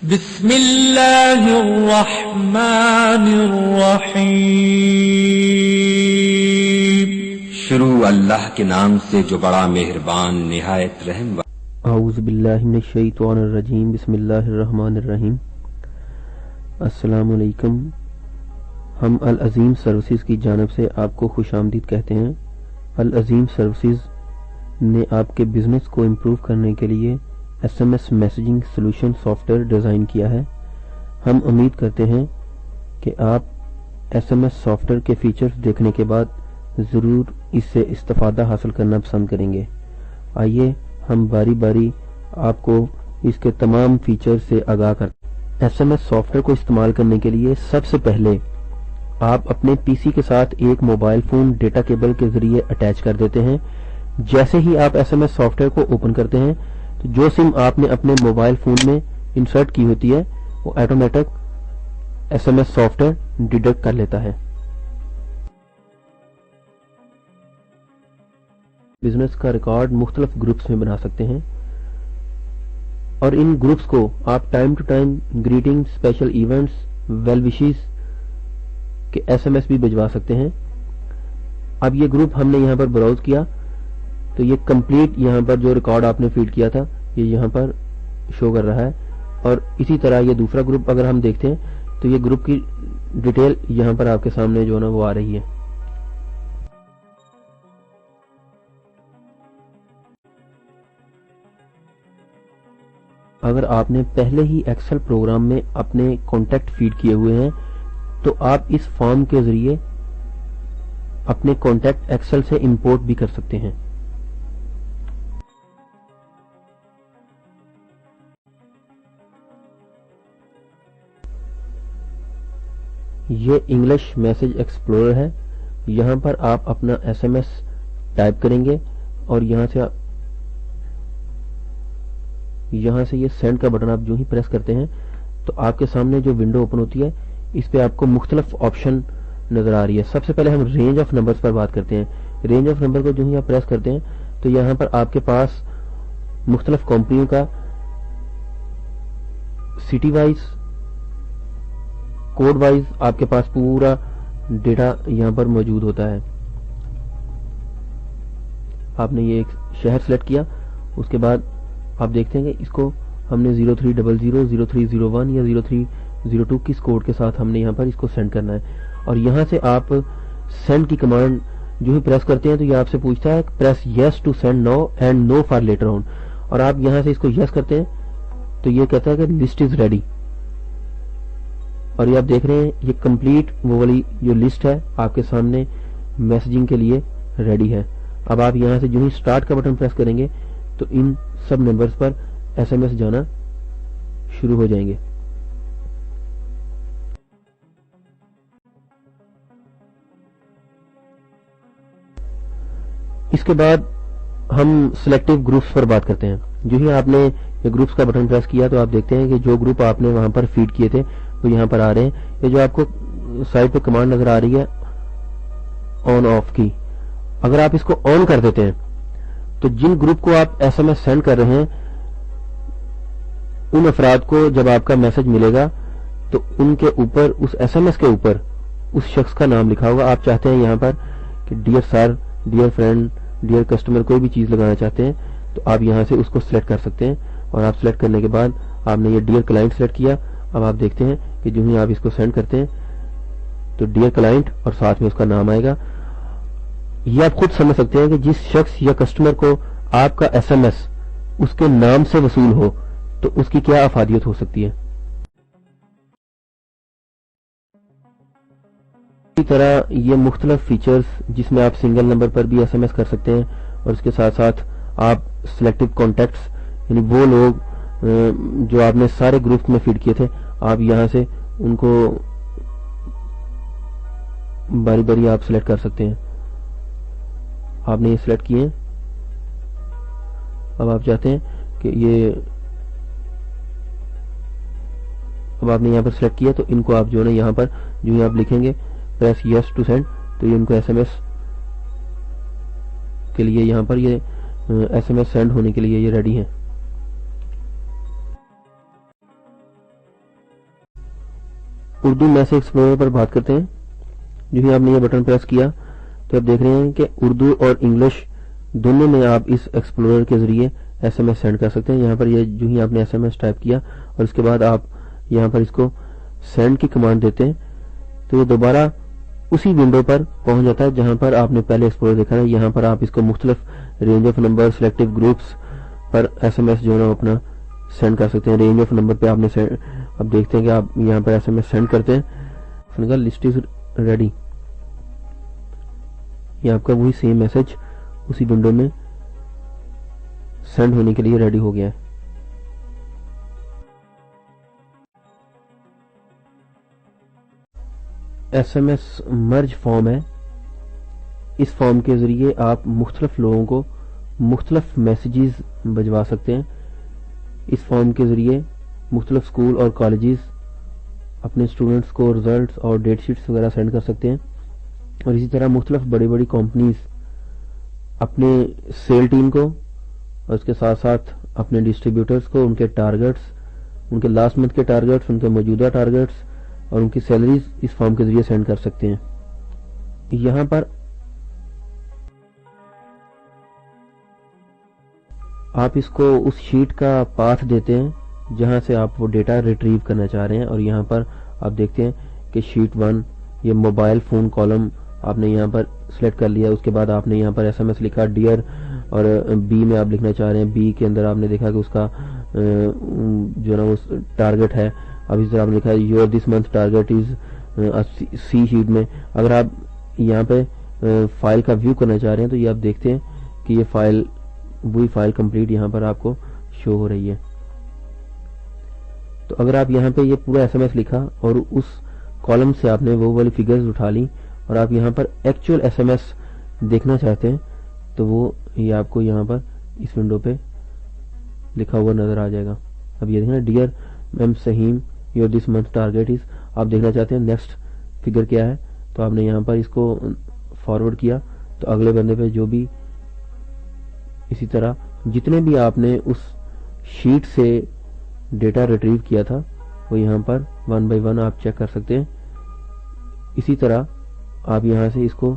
بسم اللہ الرحمن الرحیم۔ شروع اللہ کے نام سے جو بڑا مہربان نہایت رحم والا۔ اعوذ باللہ من الشیطان الرجیم، بسم اللہ الرحمن الرحیم۔ السلام علیکم۔ ہم العظیم سروسز کی جانب سے آپ کو خوش آمدید کہتے ہیں۔ العظیم سروسز نے آپ کے بزنس کو امپروو کرنے کے لیے S M S messaging solution software design کیا ہے۔ ہم امید کرتے ہیں کہ آپ S M S software کے فیچرز دیکھنے کے بعد ضرور اس سے استفادہ حاصل کرنا پسند کریں گے۔ آئیے ہم باری باری آپ کو اس کے تمام فیچرز سے آگاہ کرتے ہیں۔ S M S software کو استعمال کرنے کے لیے سب سے پہلے آپ اپنے پی سی کے ساتھ ایک موبائل فون ڈیٹا کیبل کے ذریعے اٹیچ کر دیتے ہیں۔ جیسے ہی آپ S M S software کو اوپن کرتے ہیں تو جو سم آپ نے اپنے موبائل فون میں انسرٹ کی ہوتی ہے وہ automatic S M S software detect کر لیتا ہے۔ بزنس کا ریکارڈ مختلف گروپس میں بنا سکتے ہیں اور ان گروپس کو آپ time to time greeting, special events, well wishes کے ایس ایم ایس بھی بھجوا سکتے ہیں۔ اب یہ گروپ ہم نے یہاں پر براؤز کیا تو یہ کمپلیٹ یہاں پر جو ریکارڈ آپ نے فیڈ کیا تھا یہ یہاں پر شو کر رہا ہے، اور اسی طرح یہ دوسرا گروپ اگر ہم دیکھتے ہیں تو یہ گروپ کی ڈیٹیل یہاں پر آپ کے سامنے جو ہے نا وہ آ رہی ہے۔ اگر آپ نے پہلے ہی ایکسل پروگرام میں اپنے کانٹیکٹ فیڈ کیے ہوئے ہیں تو آپ اس فارم کے ذریعے اپنے کانٹیکٹ ایکسل سے امپورٹ بھی کر سکتے ہیں۔ یہ انگلش میسج ایکسپلورر ہے۔ یہاں پر آپ اپنا ایس ایم ایس ٹائپ کریں گے اور یہاں سے یہ سینڈ کا بٹن آپ جو ہی پریس کرتے ہیں تو آپ کے سامنے جو ونڈو اوپن ہوتی ہے اس پہ آپ کو مختلف آپشن نظر آ رہی ہے۔ سب سے پہلے ہم رینج آف نمبرز پر بات کرتے ہیں۔ رینج آف نمبر کو جو ہی آپ پریس کرتے ہیں تو یہاں پر آپ کے پاس مختلف کمپنیوں کا سٹی وائز، کوڈ وائز آپ کے پاس پورا ڈیٹا یہاں پر موجود ہوتا ہے۔ آپ نے یہ ایک شہر سلیکٹ کیا، اس کے بعد آپ دیکھتے ہیں کہ اس کو ہم نے 0300 0301 یا 0302 کس کوڈ کے ساتھ ہم نے یہاں پر اس کو سینڈ کرنا ہے، اور یہاں سے آپ سینڈ کی کمانڈ جو ہی پریس کرتے ہیں تو یہ آپ سے پوچھتا ہے press yes to send now and no for later on, اور آپ یہاں سے اس کو یس کرتے ہیں تو یہ کہتا ہے کہ لسٹ از ریڈی، اور یہ آپ دیکھ رہے ہیں یہ کمپلیٹ وہ والی جو لسٹ ہے آپ کے سامنے میسجنگ کے لیے ریڈی ہے۔ اب آپ یہاں سے جو ہی سٹارٹ کا بٹن پریس کریں گے تو ان سب نمبرز پر ایس ایم ایس جانا شروع ہو جائیں گے۔ اس کے بعد ہم سلیکٹو گروپس پر بات کرتے ہیں۔ جو ہی آپ نے یہ گروپس کا بٹن پریس کیا تو آپ دیکھتے ہیں کہ جو گروپ آپ نے وہاں پر فیڈ کیے تھے وہ یہاں پر آ رہے ہیں۔ یہ جو آپ کو سائڈ پہ کمانڈ نظر آ رہی ہے آن آف کی، اگر آپ اس کو آن کر دیتے ہیں تو جن گروپ کو آپ ایس ایم ایس سینڈ کر رہے ہیں ان افراد کو جب آپ کا میسج ملے گا تو ان کے اوپر، اس ایس ایم ایس کے اوپر اس شخص کا نام لکھا ہوگا۔ آپ چاہتے ہیں یہاں پر کہ ڈیئر سر، ڈیئر فرینڈ، ڈیئر کسٹمر، کوئی بھی چیز لگانا چاہتے ہیں تو آپ یہاں سے اس کو سلیکٹ کر سکتے ہیں، اور آپ سلیکٹ کرنے کے بعد آپ نے یہ ڈیئر کلائنٹ سلیکٹ کیا۔ اب آپ دیکھتے ہیں کہ جو ہی آپ اس کو سینڈ کرتے ہیں تو ڈیئر کلائنٹ اور ساتھ میں اس کا نام آئے گا۔ یہ آپ خود سمجھ سکتے ہیں کہ جس شخص یا کسٹمر کو آپ کا ایس ایم ایس اس کے نام سے وصول ہو تو اس کی کیا افادیت ہو سکتی ہے۔ اسی طرح یہ مختلف فیچرز جس میں آپ سنگل نمبر پر بھی ایس ایم ایس کر سکتے ہیں، اور اس کے ساتھ ساتھ آپ سلیکٹو کانٹیکٹس یعنی وہ لوگ جو آپ نے سارے گروپس میں فیڈ کیے تھے آپ یہاں سے ان کو باری باری آپ سلیکٹ کر سکتے ہیں۔ آپ نے یہ سلیکٹ کیے ہیں، اب آپ چاہتے ہیں کہ اب آپ نے یہاں پر سلیکٹ کیا تو ان کو آپ جو ہے نا یہاں پر جو ہی آپ لکھیں گے پریس یس ٹو سینڈ تو یہ ان کو ایس ایم ایس کے لیے یہاں پر یہ ایس ایم ایس سینڈ ہونے کے لیے یہ ریڈی ہیں۔ اردو میسج ایکسپلورر پر بات کرتے ہیں. جو ہی آپ نے یہ بٹن پریس کیا تو آپ دیکھ رہے ہیں کہ اردو اور انگلش دونوں میں آپ اس ایکسپلورر کے ذریعے ایس ایم ایس سینڈ کر سکتے ہیں. یہاں پر یہ جو ہی آپ نے ایس ایم ایس ٹائپ کیا اور اس کے بعد آپ یہاں پر اس کو سینڈ کی کمانڈ دیتے ہیں تو یہ دوبارہ اسی ونڈو پر پہنچ جاتا ہے جہاں پر آپ نے پہلے ایکسپلورر دیکھا ہے. یہاں پر آپ اس کو مختلف range of number selective groups پر ایس ایم ایس جو ہے نا اپنا سینڈ کر سکتے ہیں. رینج آف نمبر پہ آپ نے اب دیکھتے ہیں کہ آپ یہاں پر ایس ایم ایس سینڈ کرتے ہیں. List is ready. یہ آپ کا وہی سیم میسج اسی ونڈو میں سینڈ ہونے کے لیے ریڈی ہو گیا ہے. ایس ایم ایس مرج فارم ہے. اس فارم کے ذریعے آپ مختلف لوگوں کو مختلف میسیجز بھجوا سکتے ہیں. اس فارم کے ذریعے مختلف اسکول اور کالجز اپنے اسٹوڈنٹس کو ریزلٹس اور ڈیٹ شیٹس وغیرہ سینڈ کر سکتے ہیں. اور اسی طرح مختلف بڑی بڑی کمپنیز اپنے سیل ٹیم کو اور اس کے ساتھ ساتھ اپنے ڈسٹریبیوٹرز کو ان کے ٹارگٹس، ان کے لاسٹ منتھ کے ٹارگٹس، ان کے موجودہ ٹارگٹس اور ان کی سیلریز اس فارم کے ذریعے سینڈ کر سکتے ہیں. یہاں پر آپ اس کو اس شیٹ کا پاتھ دیتے ہیں جہاں سے آپ وہ ڈیٹا ریٹریو کرنا چاہ رہے ہیں. اور یہاں پر آپ دیکھتے ہیں کہ شیٹ 1 یہ موبائل فون کالم آپ نے یہاں پر سلیکٹ کر لیا. اس کے بعد آپ نے یہاں پر ایس ایم ایس لکھا ڈیئر اور بی میں آپ لکھنا چاہ رہے ہیں. بی کے اندر آپ نے دیکھا کہ اس کا جو نا وہ ٹارگٹ ہے. اب اس طرح آپ نے لکھا your this month target is C sheet میں. اگر آپ یہاں پہ فائل کا ویو کرنا چاہ رہے ہیں تو یہ آپ دیکھتے ہیں کہ یہ فائل وہی فائل کمپلیٹ یہاں پر آپ کو شو ہو رہی ہے. تو اگر آپ یہاں پہ یہ پورا ایس ایم ایس لکھا اور اس کالم سے آپ نے وہ والی فگرز اٹھا لی اور آپ یہاں پر ایکچوئل ایس ایم ایس دیکھنا چاہتے ہیں تو وہ یہ آپ کو یہاں پر اس ونڈو پہ لکھا ہوا نظر آ جائے گا. اب یہ دیکھنا dear ma'am Saheem your this month target is. آپ دیکھنا چاہتے ہیں نیکسٹ فگر کیا ہے تو آپ نے یہاں پر اس کو فارورڈ کیا تو اگلے بندے پہ جو بھی اسی طرح جتنے بھی آپ نے اس شیٹ سے ڈیٹا ریٹریو کیا تھا وہ یہاں پر 1 بائی 1 آپ چیک کر سکتے ہیں. اسی طرح آپ یہاں سے اس کو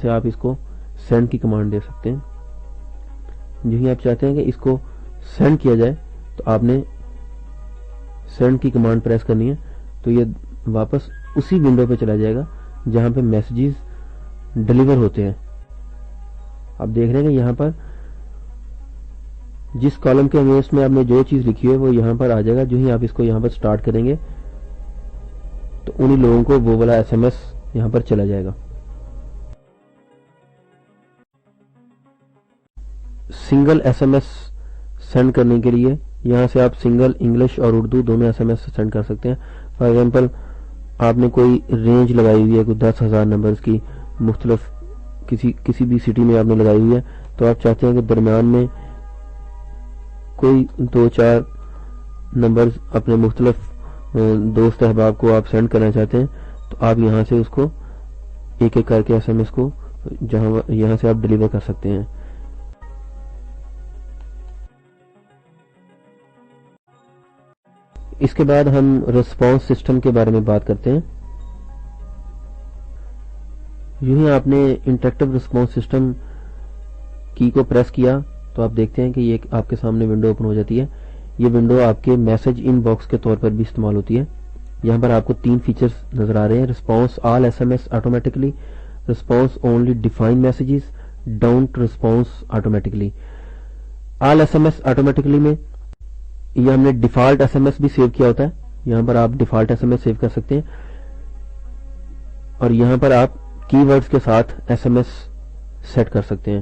آپ اس کو سینڈ کی کمانڈ دے سکتے ہیں. جو ہی آپ چاہتے ہیں کہ اس کو سینڈ کیا جائے تو آپ نے سینڈ کی کمانڈ پریس کرنی ہے تو یہ واپس اسی ونڈو پہ چلا جائے گا جہاں پہ میسیجز ڈیلیور ہوتے ہیں. آپ دیکھ رہے ہیں کہ یہاں پر جس کالم کے اگینسٹ میں آپ نے جو چیز لکھی ہے وہ یہاں پر آ جائے گا. جو ہی آپ اس کو یہاں پر سٹارٹ کریں گے تو انہی لوگوں کو وہ والا ایس ایم ایس یہاں پر چلا جائے گا. Single S M S send کرنے کے لیے یہاں سے آپ سنگل انگلش اور اردو دونوں ایس ایم ایس سینڈ کر سکتے ہیں. فار ایگزامپل آپ نے کوئی رینج لگائی ہوئی ہے کوئی 10,000 نمبرز کی مختلف کسی بھی سٹی میں آپ نے لگائی ہوئی ہے تو آپ چاہتے ہیں کہ درمیان میں کوئی 2-4 نمبرز اپنے مختلف دوست احباب کو آپ سینڈ کرنا چاہتے ہیں تو آپ یہاں سے اس کو ایک ایک کر کے ایس ایم ایس کو یہاں سے آپ ڈیلیور کر سکتے ہیں. اس کے بعد ہم رسپانس سسٹم کے بارے میں بات کرتے ہیں. یوں ہی آپ نے انٹریکٹیو رسپانس سسٹم کی کو پریس کیا تو آپ دیکھتے ہیں کہ یہ آپ کے سامنے ونڈو اوپن ہو جاتی ہے. یہ ونڈو آپ کے میسج ان باکس کے طور پر بھی استعمال ہوتی ہے. یہاں پر آپ کو 3 فیچرز نظر آ رہے ہیں: response all S M S automatically, response only define messages, don't response automatically. All S M S automatically میں یہ ہم نے ڈیفالٹ ایس ایم ایس بھی سیو کیا ہوتا ہے. یہاں پر آپ default S M S save کر سکتے ہیں اور یہاں پر آپ کی ورڈز کے ساتھ ایس ایم ایس سیٹ کر سکتے ہیں.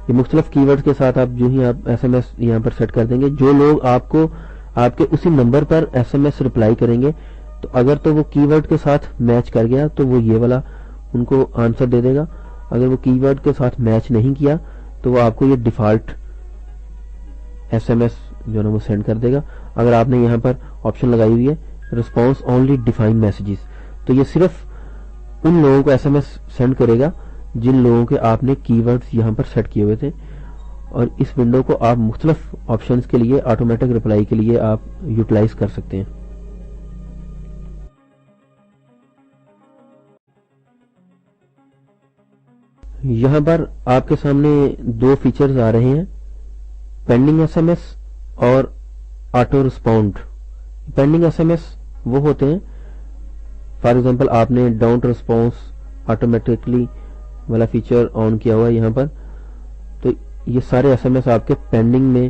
یہ مختلف کی ورڈز کے ساتھ آپ جو ہی آپ ایس ایم ایس یہاں پر سیٹ کر دیں گے جو لوگ آپ کو آپ کے اسی نمبر پر ایس ایم ایس رپلائی کریں گے تو اگر تو وہ کی ورڈ کے ساتھ میچ کر گیا تو وہ یہ والا ان کو آنسر دے دے گا. اگر وہ کی ورڈ کے ساتھ میچ نہیں کیا تو وہ آپ کو یہ ڈیفالٹ ایس ایم ایس جو نا وہ سینڈ کر دے گا. اگر آپ نے یہاں پر آپشن لگائی ہوئی ہے رسپانس اونلی ڈیفائن میسیجز تو یہ صرف ان لوگوں کو ایس ایم ایس سینڈ کرے گا جن لوگوں کے آپ نے کی ورڈز یہاں پر سیٹ کیے ہوئے تھے اور اس ونڈو کو آپ مختلف آپشنز کے لیے آٹومیٹک رپلائی کے لیے آپ یوٹیلائز کر سکتے ہیں. یہاں پر آپ کے سامنے دو فیچرز آ رہے ہیں، پینڈنگ ایس ایم ایس اور auto respond. Pending S M S وہ ہوتے ہیں، فار ایگزامپل آپ نے ڈاؤن رسپانس آٹومیٹکلی والا فیچر آن کیا ہوا ہے یہاں پر، تو یہ سارے ایس ایم ایس آپ کے پینڈنگ میں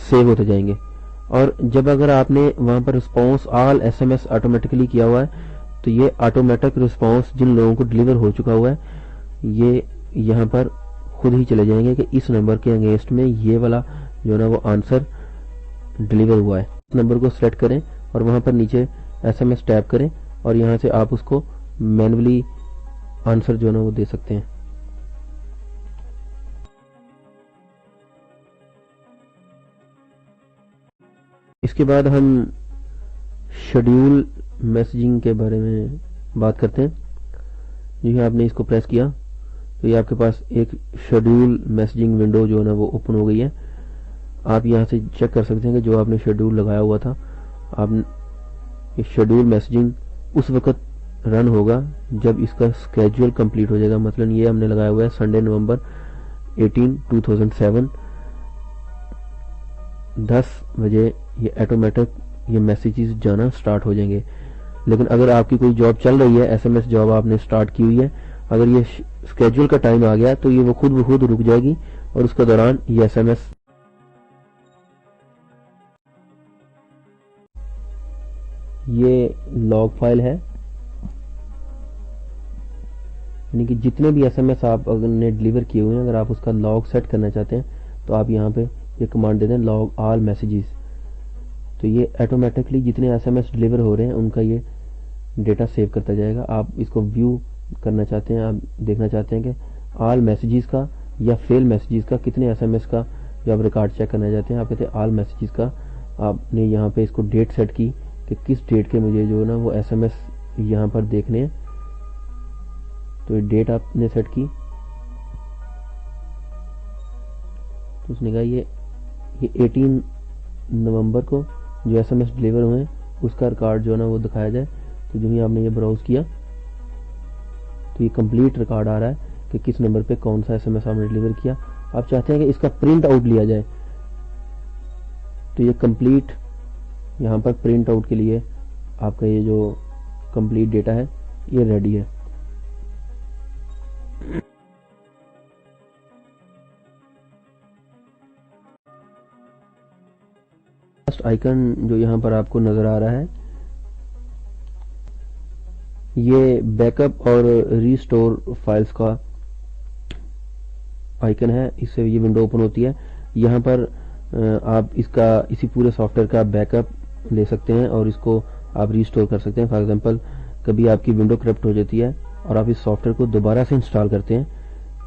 سیو ہوتے جائیں گے. اور جب اگر آپ نے وہاں پر response all S M S automatically کیا ہوا ہے تو یہ آٹومیٹک رسپانس جن لوگوں کو ڈلیور ہو چکا ہوا ہے یہ یہاں پر خود ہی چلے جائیں گے کہ اس نمبر کے اگینسٹ میں یہ والا جو ہے نا وہ آنسر ڈلیور ہوا ہے. اس نمبر کو سلیکٹ کریں اور وہاں پر نیچے ایس ایم ایس ٹیپ کریں اور یہاں سے آپ اس کو مینولی آنسر جو ہے نا وہ دے سکتے ہیں. اس کے بعد ہم شیڈیول میسجنگ کے بارے میں بات کرتے ہیں. جی آپ نے اس کو پریس کیا تو یہ آپ کے پاس ایک شیڈیول میسجنگ ونڈو جو ہے نا وہ اوپن ہو گئی ہے. آپ یہاں سے چیک کر سکتے ہیں کہ جو آپ نے شیڈیول لگایا ہوا تھا، آپ شیڈیول میسجنگ اس وقت رن ہوگا جب اس کا اسکیجول کمپلیٹ ہو جائے گا. مثلا یہ ہم نے لگایا ہوا ہے سنڈے نومبر 18 2007 10 بجے یہ آٹومیٹک یہ میسیجز جانا سٹارٹ ہو جائیں گے. لیکن اگر آپ کی کوئی جاب چل رہی ہے، ایس ایم ایس جاب آپ نے سٹارٹ کی ہوئی ہے، اگر یہ اسکیجول کا ٹائم آ گیا تو یہ وہ خود بخود رک جائے گی اور اس کے دوران یہ ایس ایم ایس یہ لاگ فائل ہے، یعنی کہ جتنے بھی ایس ایم ایس آپ اگر نے ڈلیور کیے ہوئے ہیں اگر آپ اس کا لاگ سیٹ کرنا چاہتے ہیں تو آپ یہاں پہ یہ کمانڈ دے دیں لاگ آل میسیجز، تو یہ آٹومیٹکلی جتنے ایس ایم ایس ڈلیور ہو رہے ہیں ان کا یہ ڈیٹا سیو کرتا جائے گا. آپ اس کو ویو کرنا چاہتے ہیں، آپ دیکھنا چاہتے ہیں کہ آل میسیجز کا یا فیل میسیجز کا کتنے ایس ایم ایس کا جو آپ ریکارڈ چیک کرنا چاہتے ہیں، آپ کہتے ہیں آل میسیجز کا. آپ نے یہاں پہ اس کو ڈیٹ سیٹ کی کہ کس ڈیٹ کے مجھے جو ہے نا وہ ایس ایم ایس یہاں پر دیکھنے ہیں، تو ڈیٹ آپ نے سیٹ کی تو اس نے کہا یہ 18 نومبر کو جو ایس ایم ایس ڈلیور ہوئے ہیں اس کا ریکارڈ جو ہے نا وہ دکھایا جائے. تو جو ہی آپ نے یہ براؤز کیا تو یہ کمپلیٹ ریکارڈ آ رہا ہے کہ کس نمبر پہ کون سا ایس ایم ایس آپ نے ڈلیور کیا. آپ چاہتے ہیں کہ اس کا پرنٹ آؤٹ لیا جائے تو یہ کمپلیٹ یہاں پر پرنٹ آؤٹ کے لیے آپ کا یہ جو کمپلیٹ ڈیٹا ہے یہ ریڈی ہے. فرسٹ آئیکن جو یہاں پر آپ کو نظر آ رہا ہے یہ بیک اپ اور ریسٹور فائلز کا آئیکن ہے، اس سے یہ ونڈو اوپن ہوتی ہے. یہاں پر آپ اسی پورے سافٹ ویئر کا بیک اپ لے سکتے ہیں اور اس کو آپ ریسٹور کر سکتے ہیں. فار ایگزامپل کبھی آپ کی ونڈو کرپٹ ہو جاتی ہے اور آپ اس سافٹ ویئر کو دوبارہ سے انسٹال کرتے ہیں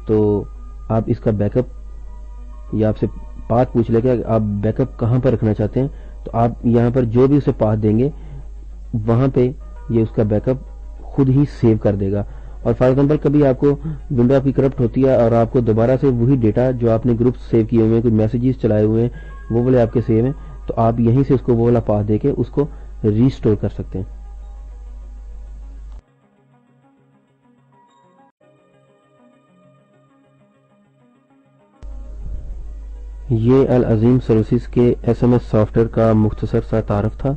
تو آپ اس کا بیک اپ یا آپ سے پاتھ پوچھ لے کہ آپ بیک اپ کہاں پر رکھنا چاہتے ہیں تو آپ یہاں پر جو بھی اسے پاتھ دیں گے وہاں پہ یہ اس کا بیک اپ خود ہی سیو کر دے گا. اور فار ایگزامپل کبھی آپ کو ونڈو آپ کی کرپٹ ہوتی ہے اور آپ کو دوبارہ سے وہی ڈیٹا جو آپ نے گروپ سیو کیے ہوئے ہیں، کوئی میسیجز چلائے ہوئے ہیں وہ والے آپ کے سیو ہیں، تو آپ یہیں سے اس کو وہ والا پاتھ دے کے اس کو ریسٹور کر سکتے ہیں. یہ العظیم سروسز کے S M S software کا مختصر سا تعارف تھا.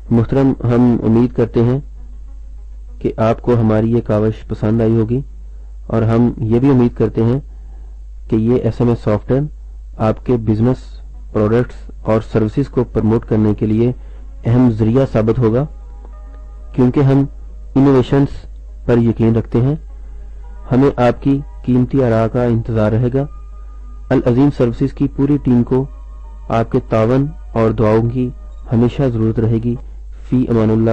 محترم، ہم امید کرتے ہیں کہ آپ کو ہماری یہ کاوش پسند آئی ہوگی اور ہم یہ بھی امید کرتے ہیں کہ یہ S M S software آپ کے بزنس پروڈکٹس اور سروسز کو پروموٹ کرنے کے لیے اہم ذریعہ ثابت ہوگا، کیونکہ ہم انوویشنز پر یقین رکھتے ہیں. ہمیں آپ کی قیمتی آراء کا انتظار رہے گا. العظیم سروسز کی پوری ٹیم کو آپ کے تعاون اور دعاؤں کی ہمیشہ ضرورت رہے گی. فی امان اللہ.